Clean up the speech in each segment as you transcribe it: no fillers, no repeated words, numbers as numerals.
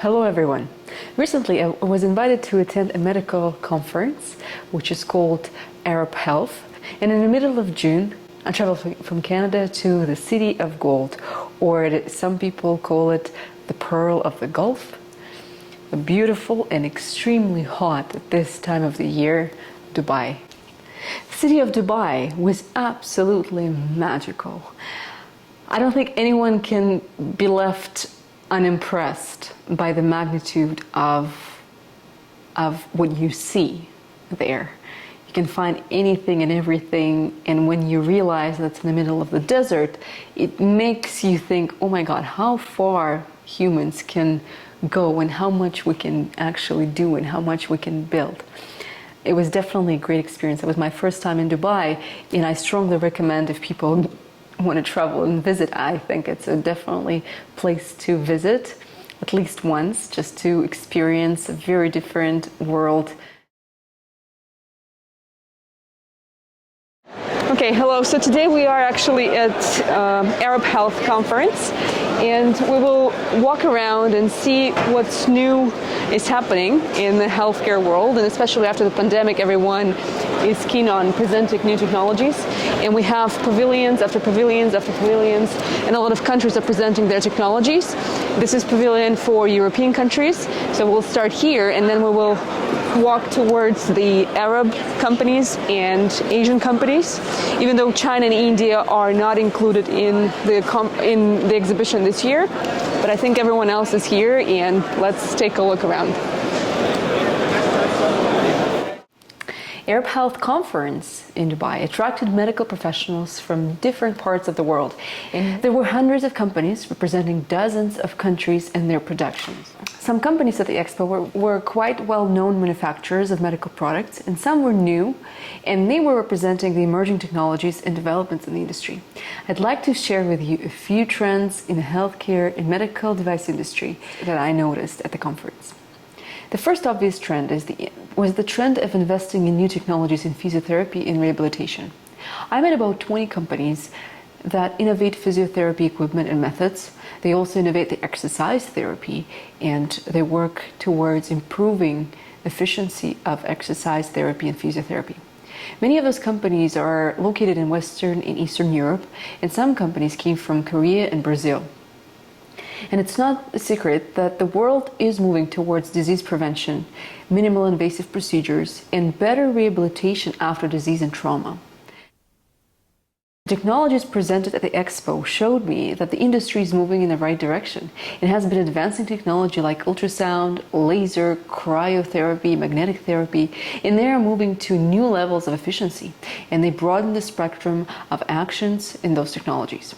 Hello everyone. Recently I was invited to attend a medical conference which is called ArabHealth, and in the middle of June I traveled from Canada to the City of Gold, or some people call it the Pearl of the Gulf, a beautiful and extremely hot at this time of the year, Dubai. The city of Dubai was absolutely magical. I don't think anyone can be left unimpressed by the magnitude of what you see there. You can find anything and everything, and when you realize that's in the middle of the desert, it makes you think, oh my God, how far humans can go and how much we can actually do and how much we can build. It was definitely a great experience. It was my first time in Dubai, and I strongly recommend if people want to travel and visit, I think it's a definitely place to visit at least once, just to experience a very different world. Okay, hello. So today we are actually at Arab Health conference, and we will walk around and see what's new is happening in the healthcare world, and especially after the pandemic, everyone is keen on presenting new technologies, and we have pavilions after pavilions after pavilions, and a lot of countries are presenting their technologies. This is pavilion for European countries, so we'll start here, and then we will walk towards the Arab companies and Asian companies, even though China and India are not included in the exhibition this year. But I think everyone else is here, and let's take a look around. Arab Health Conference in Dubai attracted medical professionals from different parts of the world, and there were hundreds of companies representing dozens of countries and their productions. Some companies at the Expo were quite well-known manufacturers of medical products, and some were new, and they were representing the emerging technologies and developments in the industry. I'd like to share with you a few trends in the healthcare and medical device industry that I noticed at the conference. The first obvious trend was the trend of investing in new technologies in physiotherapy and rehabilitation. I met about 20 companies that innovate physiotherapy equipment and methods. They also innovate the exercise therapy, and they work towards improving efficiency of exercise therapy and physiotherapy. Many of those companies are located in Western and Eastern Europe, and some companies came from Korea and Brazil. And it's not a secret that the world is moving towards disease prevention, minimal invasive procedures, and better rehabilitation after disease and trauma. The technologies presented at the Expo showed me that the industry is moving in the right direction. It has been advancing technology like ultrasound, laser, cryotherapy, magnetic therapy, and they are moving to new levels of efficiency, and they broaden the spectrum of actions in those technologies.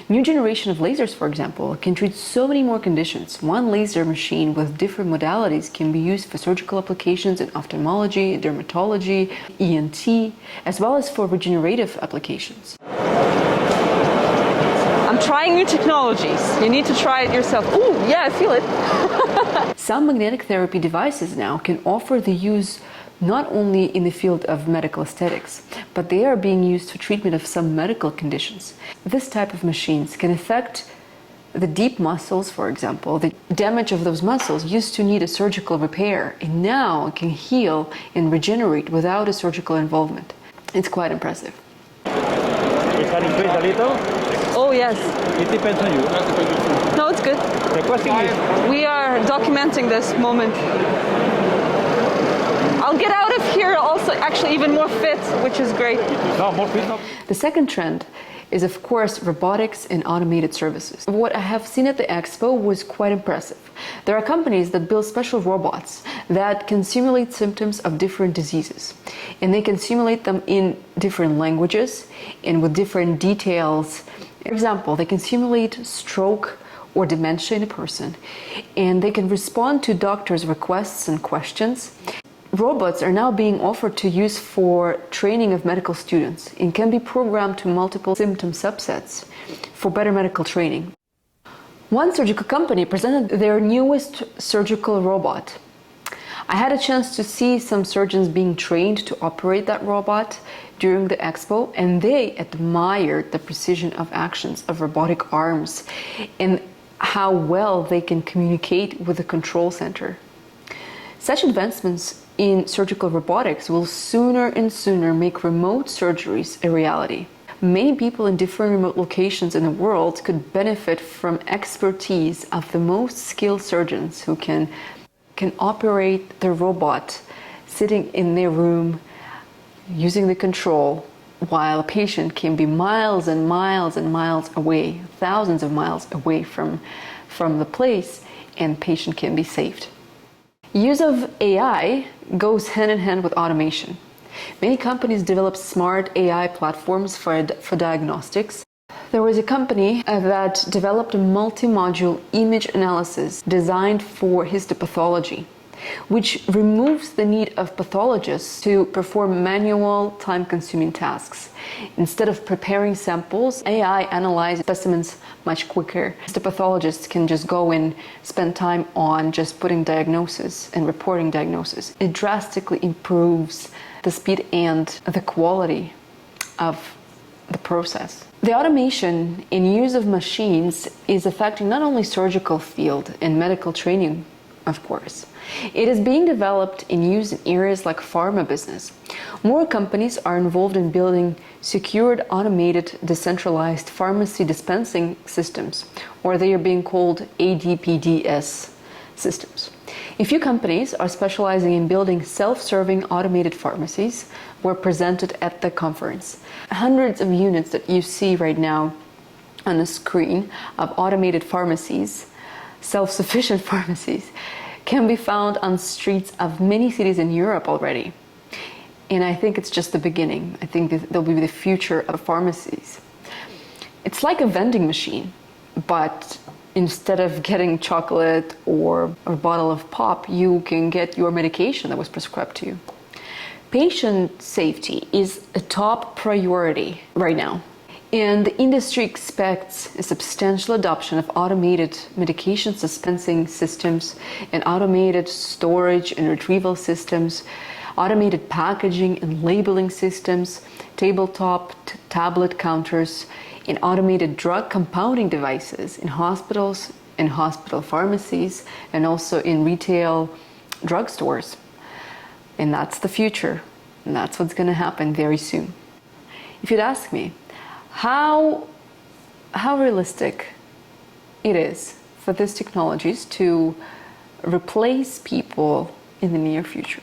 New generation of lasers, for example, can treat so many more conditions. One laser machine with different modalities can be used for surgical applications in ophthalmology, dermatology, ENT, as well as for regenerative applications. I'm trying new technologies. You need to try it yourself. Ooh, yeah, I feel it. Some magnetic therapy devices now can offer the use not only in the field of medical aesthetics, but they are being used for treatment of some medical conditions. This type of machines can affect the deep muscles, for example. The damage of those muscles used to need a surgical repair, and now it can heal and regenerate without a surgical involvement. It's quite impressive. It can increase a little? Oh, yes. It depends on you. No, it's good. The question is... We are documenting this moment. I'll get out of here also actually even more fit, which is great. No, more fit. No. The second trend is, of course, robotics and automated services. What I have seen at the Expo was quite impressive. There are companies that build special robots that can simulate symptoms of different diseases, and they can simulate them in different languages and with different details. For example, they can simulate stroke or dementia in a person, and they can respond to doctors' requests and questions. Robots are now being offered to use for training of medical students and can be programmed to multiple symptom subsets for better medical training. One surgical company presented their newest surgical robot. I had a chance to see some surgeons being trained to operate that robot during the Expo, and they admired the precision of actions of robotic arms. And how well they can communicate with the control center. Such advancements in surgical robotics will sooner and sooner make remote surgeries a reality. Many people in different remote locations in the world could benefit from expertise of the most skilled surgeons who can operate the robot sitting in their room using the control, while a patient can be miles and miles and miles away, thousands of miles away from the place, and patient can be saved. Use of AI goes hand in hand with automation. Many companies develop smart AI platforms for diagnostics. There was a company that developed a multi-module image analysis designed for histopathology, which removes the need of pathologists to perform manual, time-consuming tasks. Instead of preparing samples, AI analyzes specimens much quicker. The pathologists can just go and spend time on just putting diagnosis and reporting diagnosis. It drastically improves the speed and the quality of the process. The automation in use of machines is affecting not only surgical field and medical training, of course. It is being developed in use in areas like pharma business. More companies are involved in building secured, automated, decentralized pharmacy dispensing systems, or they are being called ADPDS systems. A few companies are specializing in building self-serving automated pharmacies were presented at the conference. Hundreds of units that you see right now on the screen of automated pharmacies, self-sufficient pharmacies, can be found on streets of many cities in Europe already. And I think it's just the beginning. I think they'll be the future of pharmacies. It's like a vending machine, but instead of getting chocolate or a bottle of pop, you can get your medication that was prescribed to you. Patient safety is a top priority right now. And the industry expects a substantial adoption of automated medication dispensing systems and automated storage and retrieval systems, automated packaging and labeling systems, tabletop tablet counters, and automated drug compounding devices in hospitals, in hospital pharmacies, and also in retail drugstores. And that's the future. And that's what's going to happen very soon. If you'd ask me, how realistic it is for these technologies to replace people in the near future.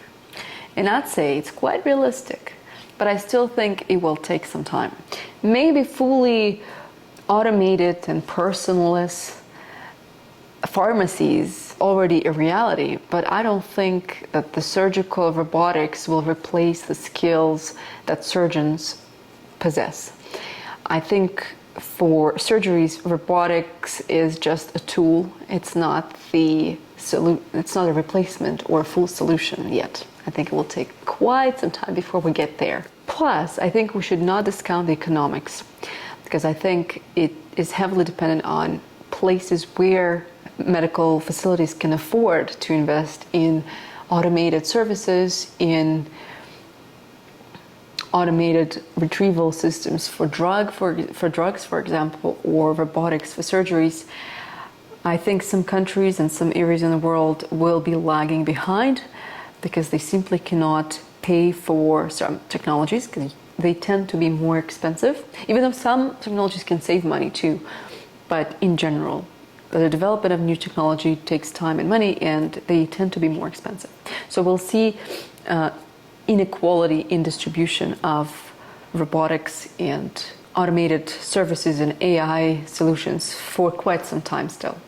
And I'd say it's quite realistic, but I still think it will take some time. Maybe fully automated and personless pharmacies already a reality, but I don't think that the surgical robotics will replace the skills that surgeons possess. I think for surgeries, robotics is just a tool. It's not it's not a replacement or a full solution yet. I think it will take quite some time before we get there. Plus, I think we should not discount the economics, because I think it is heavily dependent on places where medical facilities can afford to invest in automated services, in automated retrieval systems for drugs, for example, or robotics for surgeries. I think some countries and some areas in the world will be lagging behind because they simply cannot pay for some technologies because they tend to be more expensive, even though some technologies can save money too. But in general, the development of new technology takes time and money, and they tend to be more expensive. So we'll see inequality in distribution of robotics and automated services and AI solutions for quite some time still.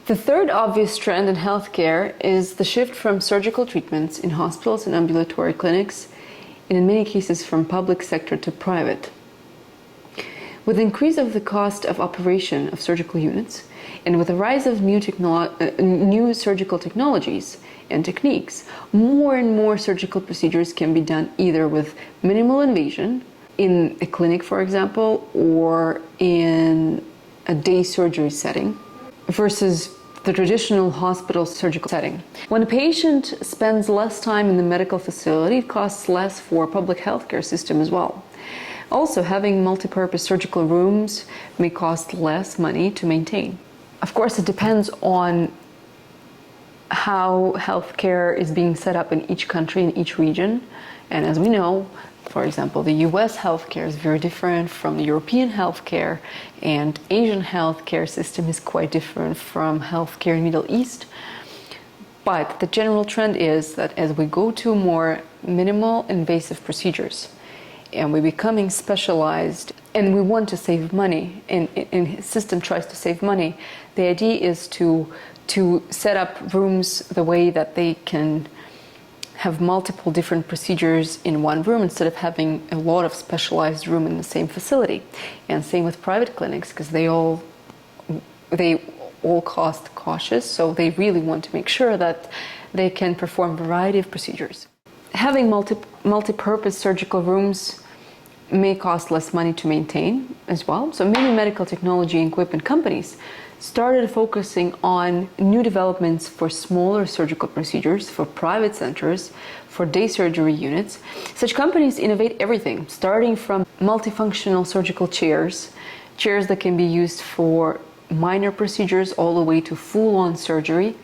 The third obvious trend in healthcare is the shift from surgical treatments in hospitals and ambulatory clinics, and in many cases from public sector to private. With the increase of the cost of operation of surgical units, and with the rise of new surgical technologies and techniques, more and more surgical procedures can be done either with minimal invasion, in a clinic, for example, or in a day surgery setting, versus the traditional hospital surgical setting. When a patient spends less time in the medical facility, it costs less for public healthcare system as well. Also, having multi-purpose surgical rooms may cost less money to maintain. Of course, it depends on how healthcare is being set up in each country, in each region. And as we know, for example, the US healthcare is very different from the European healthcare, and Asian healthcare system is quite different from healthcare in the Middle East. But the general trend is that as we go to more minimal invasive procedures and we're becoming specialized and we want to save money, and the system tries to save money, the idea is to set up rooms the way that they can have multiple different procedures in one room instead of having a lot of specialized room in the same facility. And same with private clinics, because they all cost cautious, so they really want to make sure that they can perform a variety of procedures. Having multi-purpose surgical rooms may cost less money to maintain as well. So many medical technology and equipment companies started focusing on new developments for smaller surgical procedures, for private centers, for day surgery units. Such companies innovate everything, starting from multifunctional surgical chairs that can be used for minor procedures all the way to full-on surgery,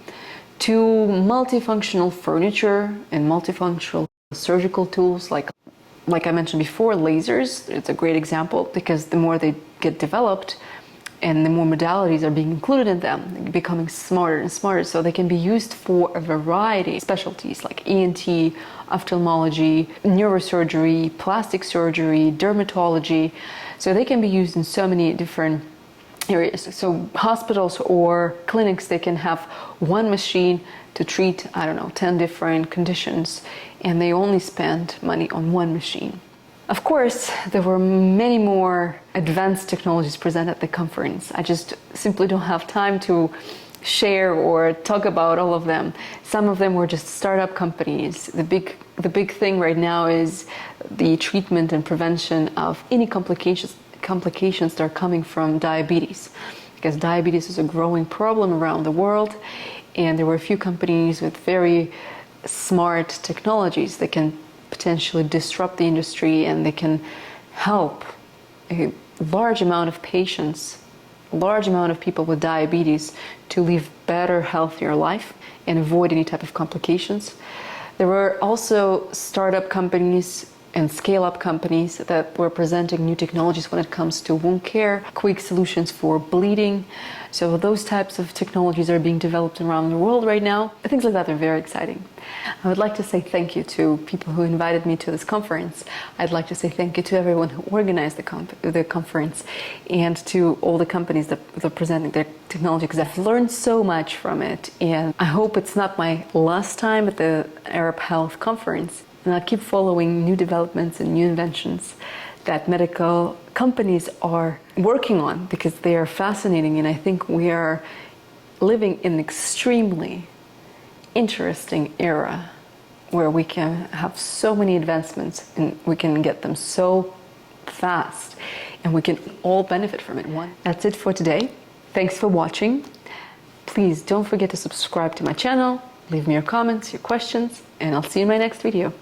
to multifunctional furniture and multifunctional surgical tools like I mentioned before, lasers. It's a great example because the more they get developed and the more modalities are being included in them, they're becoming smarter and smarter, so they can be used for a variety of specialties like ENT, ophthalmology, neurosurgery, plastic surgery, dermatology. So they can be used in so many different areas. So hospitals or clinics, they can have one machine to treat, 10 different conditions, and they only spend money on one machine. Of course, there were many more advanced technologies presented at the conference. I just simply don't have time to share or talk about all of them. Some of them were just startup companies. The big thing right now is the treatment and prevention of any complications that are coming from diabetes, because diabetes is a growing problem around the world, and there were a few companies with very smart technologies that can potentially disrupt the industry, and they can help a large amount of patients, a large amount of people with diabetes to live better, healthier life and avoid any type of complications. There were also startup companies and scale-up companies that were presenting new technologies when it comes to wound care, quick solutions for bleeding. So those types of technologies are being developed around the world right now. Things like that are very exciting. I would like to say thank you to people who invited me to this conference. I'd like to say thank you to everyone who organized the conference, and to all the companies that are presenting their technology, because I've learned so much from it. And I hope it's not my last time at the Arab Health conference. And I'll keep following new developments and new inventions that medical companies are working on, because they are fascinating, and I think we are living in an extremely interesting era where we can have so many advancements and we can get them so fast, and we can all benefit from it. That's it for today. Thanks for watching. Please don't forget to subscribe to my channel, leave me your comments, your questions, and I'll see you in my next video.